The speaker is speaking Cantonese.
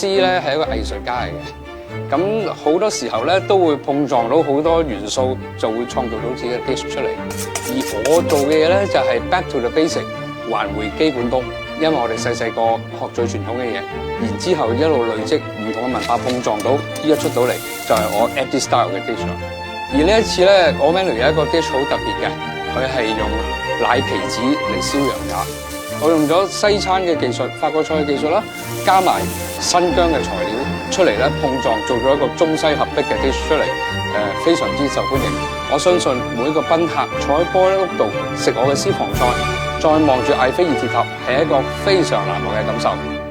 師咧係一個藝術家嚟嘅，咁好多時候咧都會碰撞到好多元素，就會創造到自己嘅 dish 出嚟。而我做嘅嘢咧就係 back to the basic， 還回基本功。因為我哋細細個學最傳統嘅嘢，然之後一路累積唔同嘅文化碰撞到，依一出到嚟就係我 Eddie style 嘅 dish 啦。而呢一次咧，我 menu 有一個 dish 好特別嘅，佢係用奶皮子嚟燒羊架。我用咗西餐嘅技術、法國菜嘅技術啦，加埋新疆嘅材料出嚟咧，碰撞做咗一個中西合璧嘅 dish 出嚟，非常之受歡迎。我相信每一個賓客坐喺玻璃屋度食我嘅私房菜，再望住艾菲爾鐵塔，係一個非常難忘嘅感受。